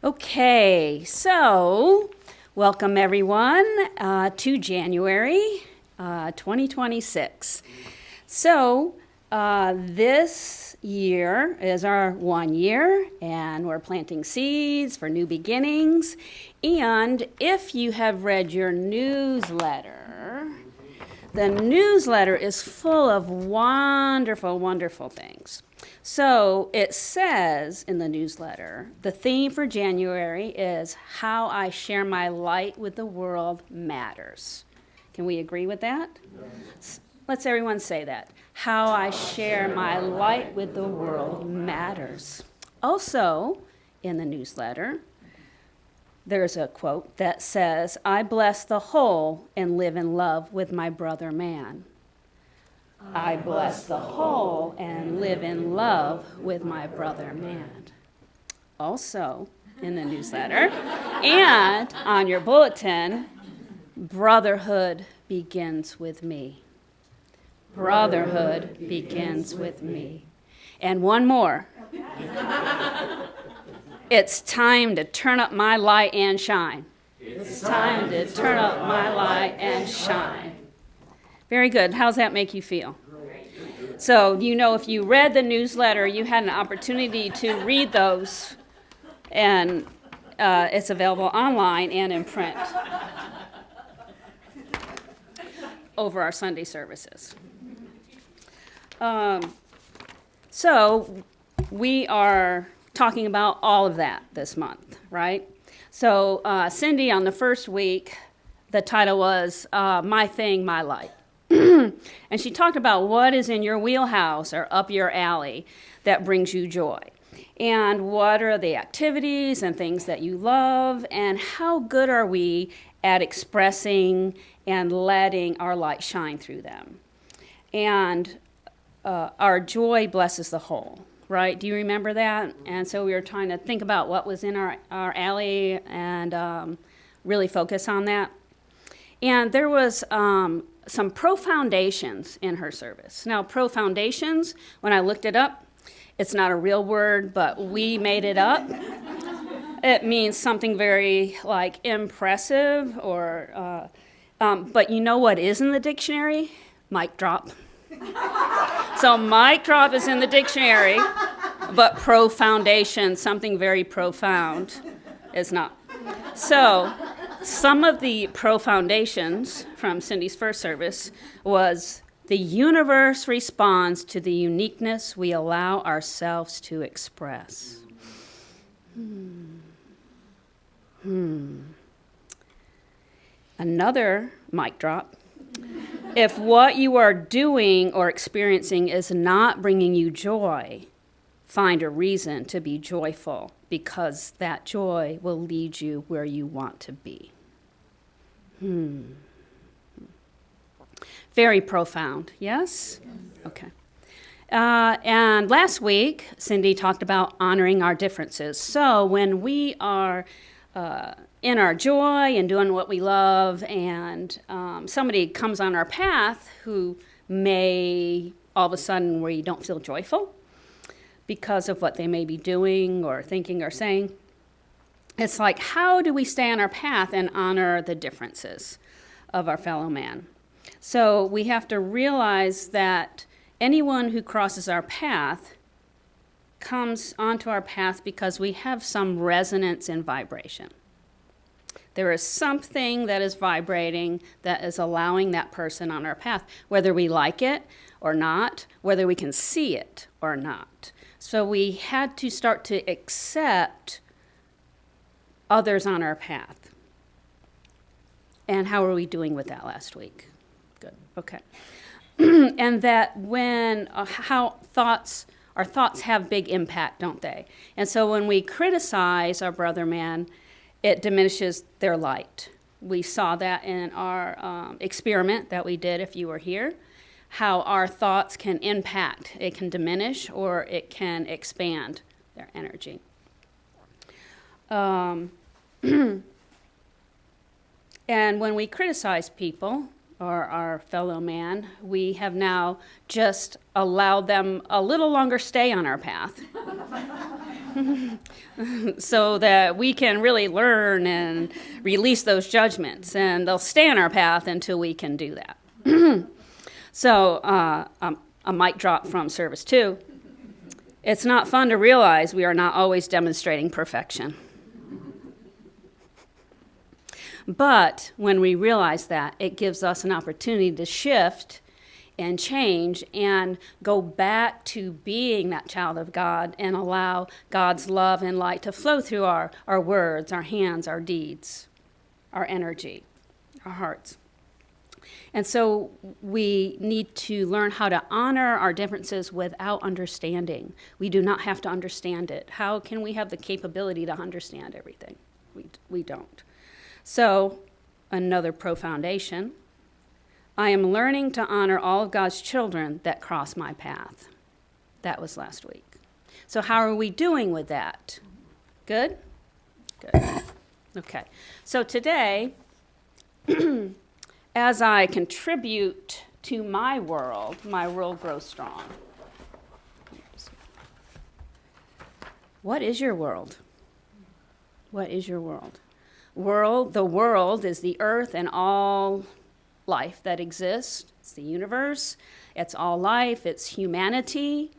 Okay, so welcome everyone to January 2026. So this year is our 1 year, and we're planting seeds for new beginnings. And if you have read your newsletter, the newsletter is full of wonderful, wonderful things. So it says in the newsletter, the theme for January is how I share my light with the world matters. Can we agree with that? Yes. Let's everyone say that. How I share my light with the world matters. Also, in the newsletter, there's a quote that says, I bless the whole and live in love with my brother man. I bless the whole and live in love with my brother man. Also, in the newsletter and on your bulletin, brotherhood begins with me. Brotherhood begins with me. And one more. It's time to turn up my light and shine. It's time to turn up my light and shine. Very good. How's that make you feel? So, if you read the newsletter, you had an opportunity to read those, and it's available online and in print over our Sunday services. So, we are talking about all of that this month, right? So, Cindy, on the first week, the title was My Thing, My Light. And she talked about what is in your wheelhouse or up your alley that brings you joy. And what are the activities and things that you love, and how good are we at expressing and letting our light shine through them. And our joy blesses the whole, right? Do you remember that? And so we were trying to think about what was in our alley and really focus on that. And there was some pro-foundations in her service. Now, pro-foundations, when I looked it up, it's not a real word, but we made it up. It means something very, impressive or, but you know what is in the dictionary? Mic drop. So mic drop is in the dictionary, but pro-foundation, something very profound, is not. So some of the pro-foundations from Cindy's first service was the universe responds to the uniqueness we allow ourselves to express. Another mic drop. If what you are doing or experiencing is not bringing you joy, find a reason to be joyful, because that joy will lead you where you want to be. Very profound, yes? Okay. And last week, Cindy talked about honoring our differences. So when we are in our joy and doing what we love, and somebody comes on our path who may all of a sudden where you don't feel joyful because of what they may be doing or thinking or saying, it's like, how do we stay on our path and honor the differences of our fellow man? So we have to realize that anyone who crosses our path comes onto our path because we have some resonance and vibration. There is something that is vibrating that is allowing that person on our path, whether we like it or not, whether we can see it or not. So we had to start to accept others on our path. And how are we doing with that last week? Good, okay. And that when, our thoughts have big impact, don't they? And so when we criticize our brother man, it diminishes their light. We saw that in our experiment that we did, if you were here, how our thoughts can impact. It can diminish or it can expand their energy. And when we criticize people or our fellow man, we have now just allowed them a little longer stay on our path. so that we can really learn and release those judgments, and they'll stay on our path until we can do that. So a mic drop from service 2. It's not fun to realize we are not always demonstrating perfection. But when we realize that, it gives us an opportunity to shift and change and go back to being that child of God and allow God's love and light to flow through our words, our hands, our deeds, our energy, our hearts. And so we need to learn how to honor our differences without understanding. We do not have to understand it. How can we have the capability to understand everything? We don't. So, another pro-foundation. I am learning to honor all of God's children that cross my path. That was last week. So how are we doing with that? Good? Good. Okay. So today, as I contribute to my world grows strong. What is your world? What is your world? The world is the earth and all life that exists. It's the universe. It's all life. It's humanity.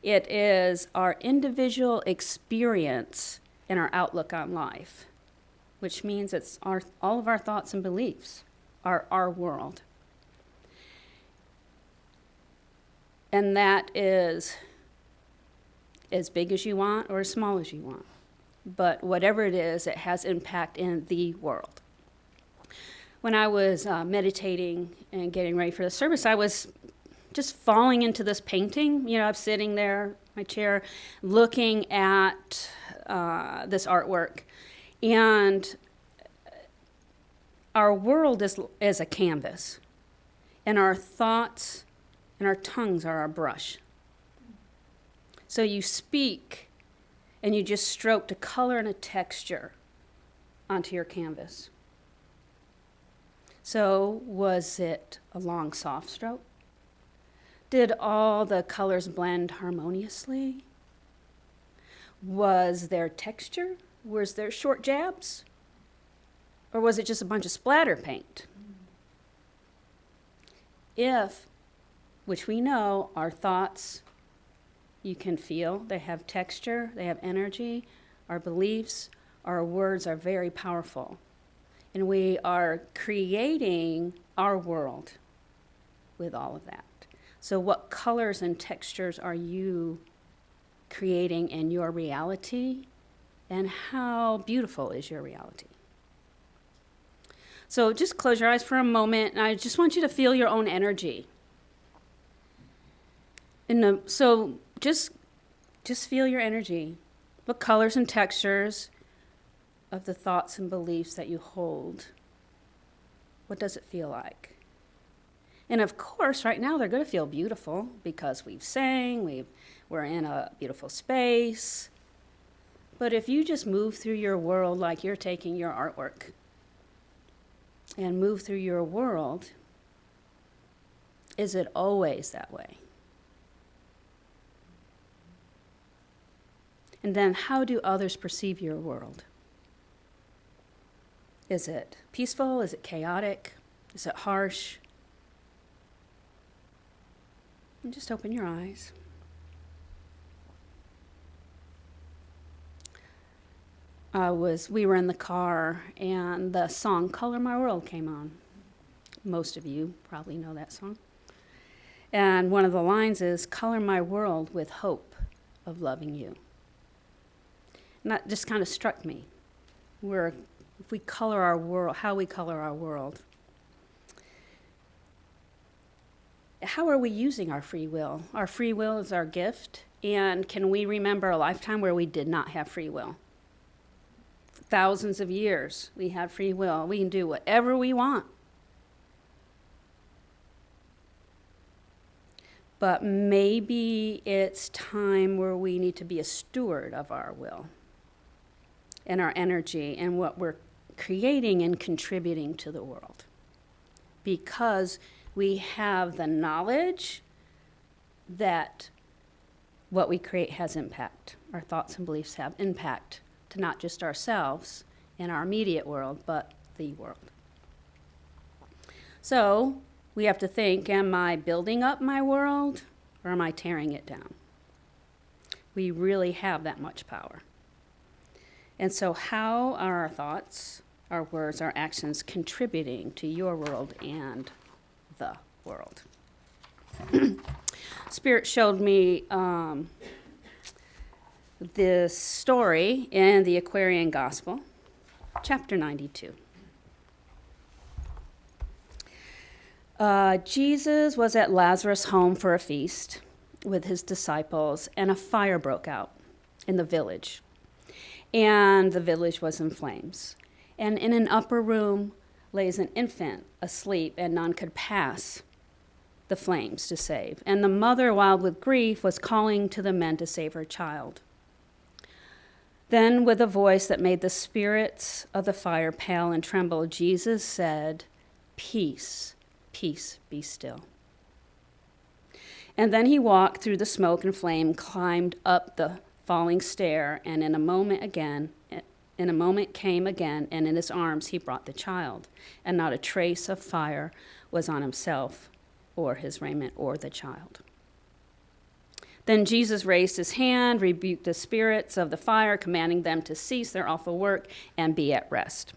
It is our individual experience and our outlook on life, which means it's all of our thoughts and beliefs are our world. And that is as big as you want or as small as you want. But whatever it is, it has impact in the world. When I was meditating and getting ready for the service, I was just falling into this painting. I'm sitting there in my chair looking at this artwork. And our world is a canvas. And our thoughts and our tongues are our brush. So you speak and you just stroke a color and a texture onto your canvas. So was it a long, soft stroke? Did all the colors blend harmoniously? Was there texture? Was there short jabs? Or was it just a bunch of splatter paint? Which we know, our thoughts, you can feel, they have texture, they have energy, our beliefs, our words are very powerful. And we are creating our world with all of that. So what colors and textures are you creating in your reality? And how beautiful is your reality? So just close your eyes for a moment, and I just want you to feel your own energy. So just feel your energy. What colors and textures of the thoughts and beliefs that you hold, what does it feel like? And of course, right now they're going to feel beautiful because we've sang, we're in a beautiful space. But if you just move through your world like you're taking your artwork and move through your world, is it always that way? And then how do others perceive your world? Is it peaceful? Is it chaotic? Is it harsh? And just open your eyes. We were in the car and the song Color My World came on. Most of you probably know that song. And one of the lines is, color my world with hope of loving you. And that just kind of struck me. If we color our world, how we color our world. How are we using our free will? Our free will is our gift. And can we remember a lifetime where we did not have free will? For thousands of years, we had free will. We can do whatever we want. But maybe it's time where we need to be a steward of our will and our energy and what we're creating and contributing to the world. Because we have the knowledge that what we create has impact. our thoughts and beliefs have impact to not just ourselves and our immediate world, but the world. So we have to think, am I building up my world or am I tearing it down? We really have that much power. And so how are our thoughts, our words, our actions contributing to your world and the world? Spirit showed me this story in the Aquarian Gospel, chapter 92. Jesus was at Lazarus' home for a feast with his disciples, and a fire broke out in the village. And the village was in flames. And in an upper room lays an infant asleep, and none could pass the flames to save. And the mother, wild with grief, was calling to the men to save her child. Then, with a voice that made the spirits of the fire pale and tremble, Jesus said, "Peace, peace, be still." And then he walked through the smoke and flame, climbed up the falling stair, and in a moment came again, and in his arms he brought the child, and not a trace of fire was on himself or his raiment or the child. Then Jesus raised his hand, rebuked the spirits of the fire, commanding them to cease their awful work and be at rest.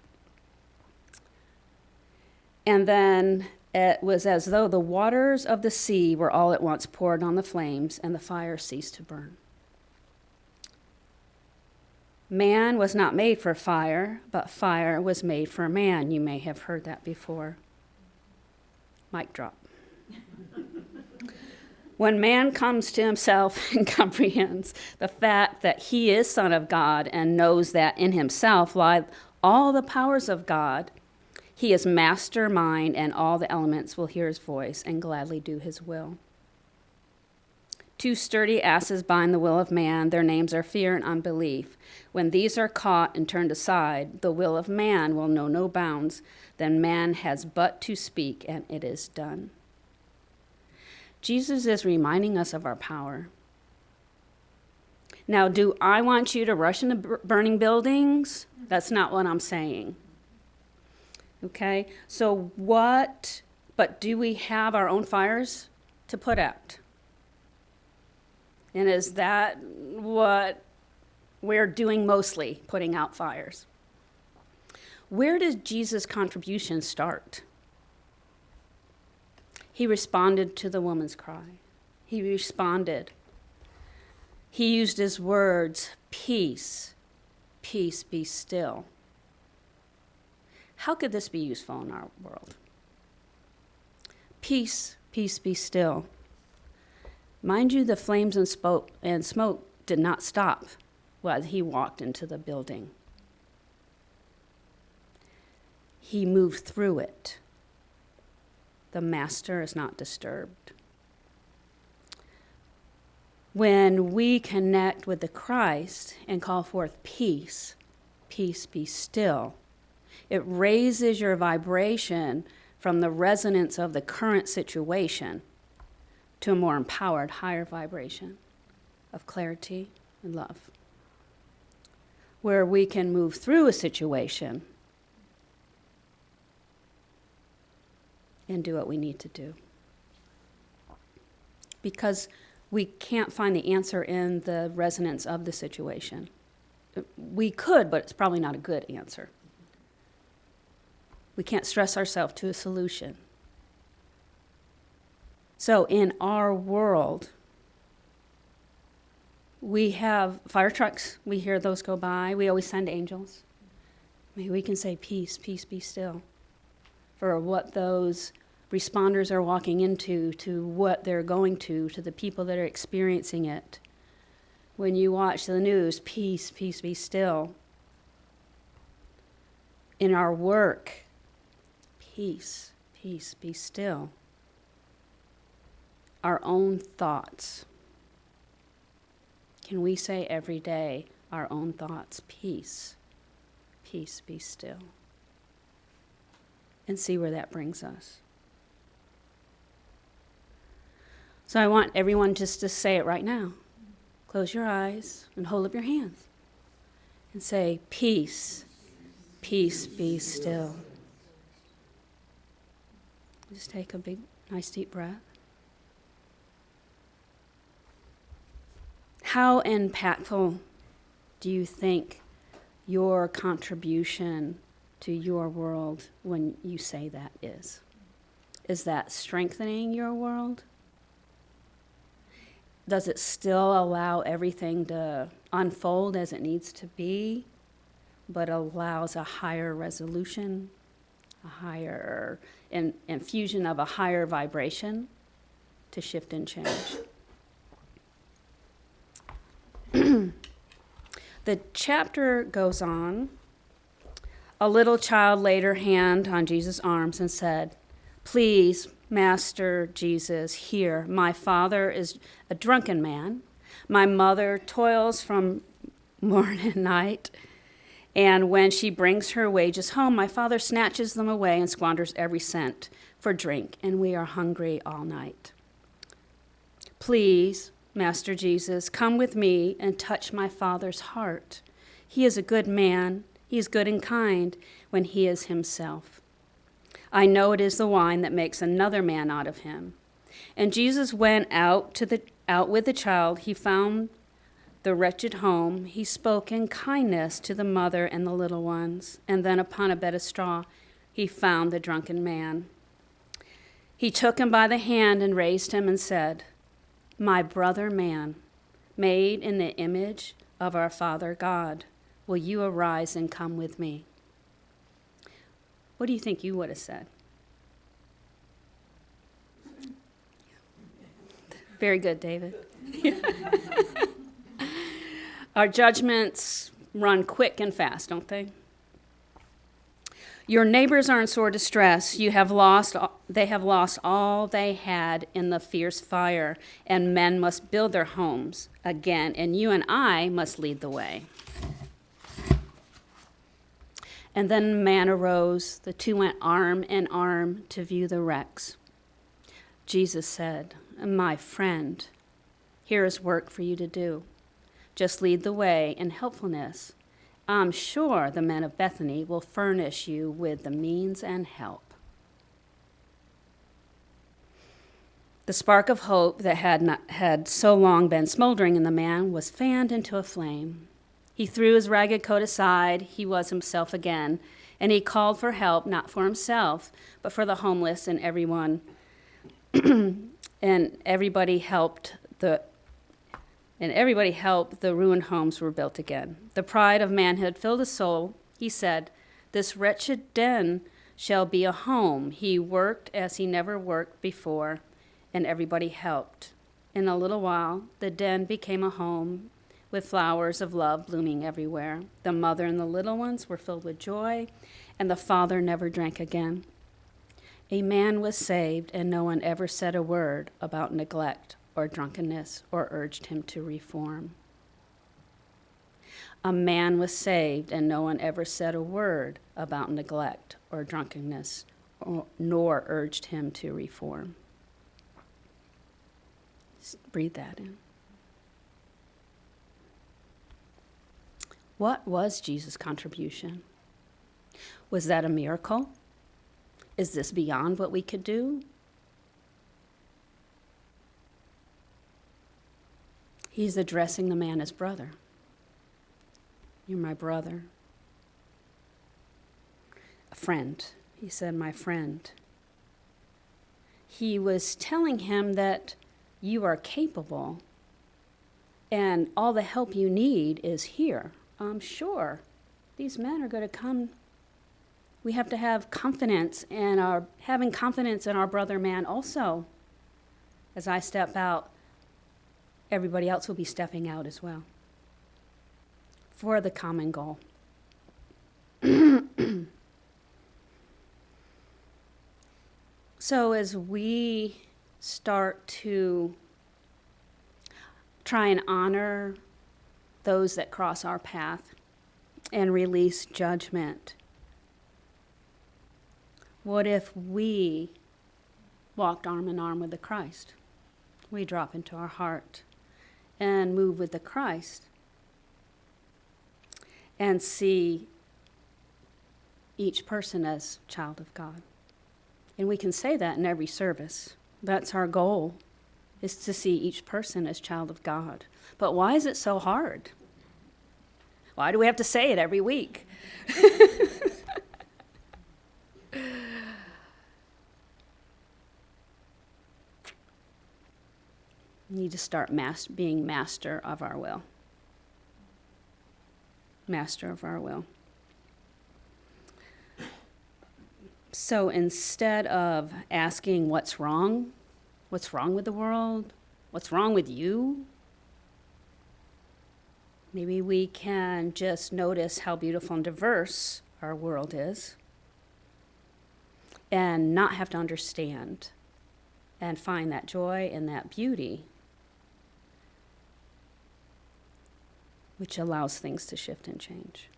And then it was as though the waters of the sea were all at once poured on the flames, and the fire ceased to burn. Man was not made for fire, but fire was made for man. You may have heard that before. Mic drop. When man comes to himself and comprehends the fact that he is Son of God and knows that in himself lie all the powers of God, he is mastermind, and all the elements will hear his voice and gladly do his will. Two sturdy asses bind the will of man. Their names are fear and unbelief. When these are caught and turned aside, the will of man will know no bounds. Then man has but to speak, and it is done. Jesus is reminding us of our power. Now, do I want you to rush into burning buildings? That's not what I'm saying. Okay, so but do we have our own fires to put out? And is that what we're doing mostly, putting out fires? Where does Jesus' contribution start? He responded to the woman's cry. He responded. He used his words, "Peace, peace, be still." How could this be useful in our world? Peace, peace, be still. Mind you, the flames and smoke did not stop while he walked into the building. He moved through it. The master is not disturbed. When we connect with the Christ and call forth peace, peace be still, it raises your vibration from the resonance of the current situation to a more empowered, higher vibration of clarity and love, where we can move through a situation and do what we need to do. Because we can't find the answer in the resonance of the situation. We could, but it's probably not a good answer. We can't stress ourselves to a solution. So in our world, we have fire trucks. We hear those go by. We always send angels. Maybe we can say, "Peace, peace, be still," for what those responders are walking into, to what they're going to the people that are experiencing it. When you watch the news, peace, peace, be still. In our work, peace, peace, be still. Our own thoughts. Can we say every day our own thoughts, peace, peace, be still? And see where that brings us. So I want everyone just to say it right now. close your eyes and hold up your hands and say, peace, peace be still. Just take a big, nice deep breath. How impactful do you think your contribution to your world when you say that is? Is that strengthening your world? Does it still allow everything to unfold as it needs to be, but allows a higher resolution, a higher infusion of a higher vibration to shift and change? The chapter goes on. A little child laid her hand on Jesus' arms and said, "Please, Master Jesus, hear. My father is a drunken man. My mother toils from morn and night. And when she brings her wages home, my father snatches them away and squanders every cent for drink, and we are hungry all night. Please, Master Jesus, come with me and touch my father's heart. He is a good man. He is good and kind when he is himself. I know it is the wine that makes another man out of him." And Jesus went out with the child. He found the wretched home. He spoke in kindness to the mother and the little ones. And then upon a bed of straw, he found the drunken man. He took him by the hand and raised him and said, "My brother man, made in the image of our Father God, will you arise and come with me?" What do you think you would have said? Very good, David. Our judgments run quick and fast, don't they? Your neighbors are in sore distress. They have lost all they had in the fierce fire, and men must build their homes again, and you and I must lead the way. And then a man arose. The two went arm in arm to view the wrecks. Jesus said, "My friend, here is work for you to do. Just lead the way in helpfulness. I'm sure the men of Bethany will furnish you with the means and help." The spark of hope that had so long been smoldering in the man was fanned into a flame. He threw his ragged coat aside. He was himself again, and he called for help, not for himself, but for the homeless, and everybody helped. The ruined homes were built again. The pride of manhood filled his soul. He said, "This wretched den shall be a home." He worked as he never worked before, and everybody helped. In a little while, the den became a home with flowers of love blooming everywhere. The mother and the little ones were filled with joy, and the father never drank again. A man was saved, and no one ever said a word about neglect or drunkenness or urged him to reform. A man was saved, and no one ever said a word about neglect or drunkenness nor urged him to reform. Just breathe that in. What was Jesus' contribution? Was that a miracle? Is this beyond what we could do? He's addressing the man as brother. You're my brother. A friend. He said, "My friend." He was telling him that you are capable and all the help you need is here. I'm sure these men are going to come. We have to have confidence in having confidence in our brother man also. As I step out, everybody else will be stepping out as well for the common goal. So as we start to try and honor those that cross our path and release judgment, what if we walked arm in arm with the Christ? We drop into our heart and move with the Christ and see each person as child of God. And we can say that in every service. That's our goal, is to see each person as child of God. But why is it so hard? Why do we have to say it every week? We need to start being master of our will. Master of our will. So instead of asking what's wrong with the world, what's wrong with you, maybe we can just notice how beautiful and diverse our world is and not have to understand and find that joy and that beauty, which allows things to shift and change.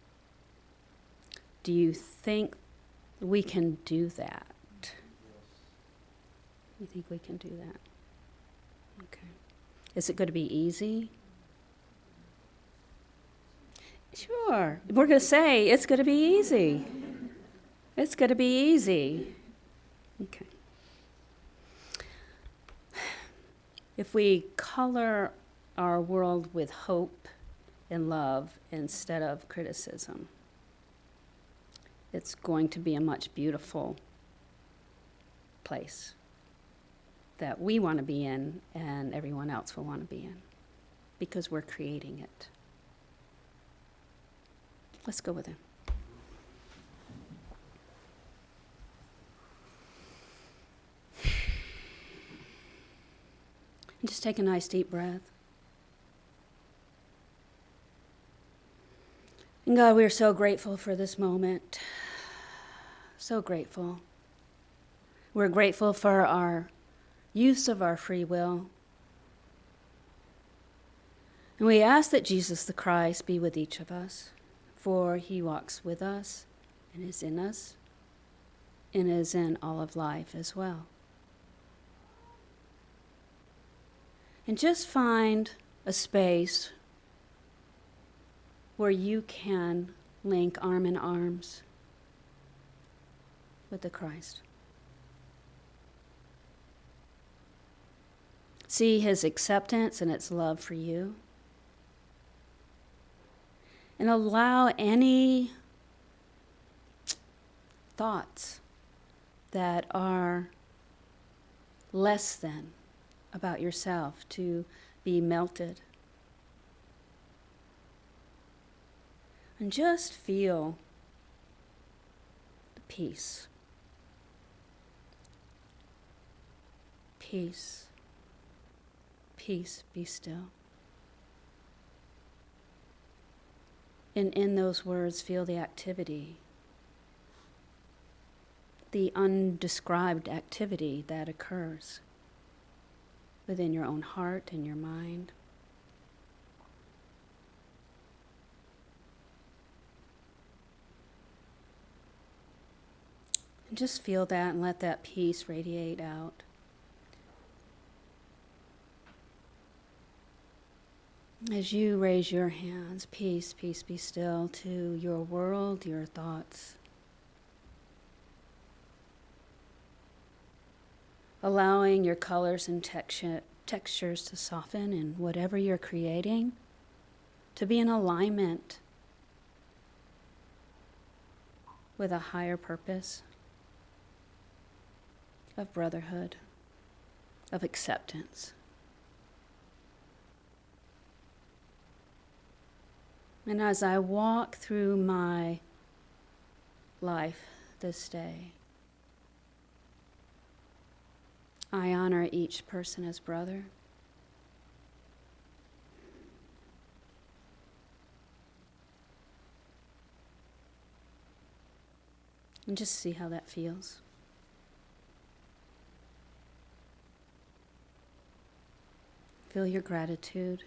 Do you think we can do that? You think we can do that? Okay. Is it going to be easy? Sure. We're going to say it's going to be easy. It's going to be easy. Okay. If we color our world with hope and love instead of criticism, it's going to be a much beautiful place that we want to be in and everyone else will want to be in because we're creating it. Let's go with him. And just take a nice deep breath. And God, we are so grateful for this moment. So grateful. We're grateful for our use of our free will. And we ask that Jesus the Christ be with each of us, for he walks with us and is in us and is in all of life as well. And just find a space where you can link arm in arms with the Christ. See his acceptance and its love for you. And allow any thoughts that are less than about yourself to be melted. And just feel the peace. Peace. Peace, be still. And in those words, feel the activity, the undescribed activity that occurs within your own heart and your mind. And just feel that and let that peace radiate out. As you raise your hands, peace, peace, be still to your world, your thoughts. Allowing your colors and textures to soften and whatever you're creating to be in alignment with a higher purpose of brotherhood, of acceptance. And as I walk through my life this day, I honor each person as brother. And just see how that feels. Feel your gratitude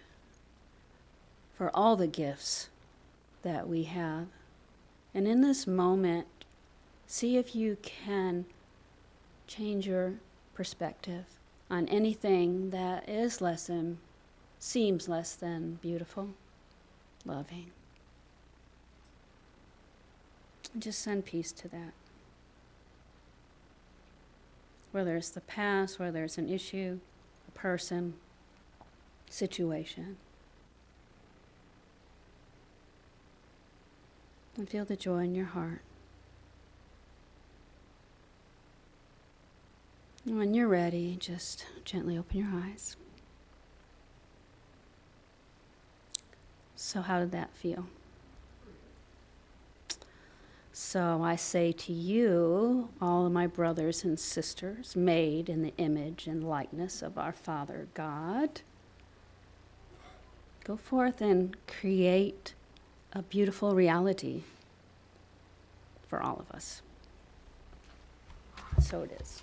for all the gifts that we have. And in this moment, see if you can change your perspective on anything that is less than seems less than beautiful, loving. And just send peace to that. Whether it's the past, whether it's an issue, a person, situation. And feel the joy in your heart. And when you're ready, just gently open your eyes. So how did that feel? So I say to you, all of my brothers and sisters, made in the image and likeness of our Father God, go forth and create a beautiful reality for all of us. So it is.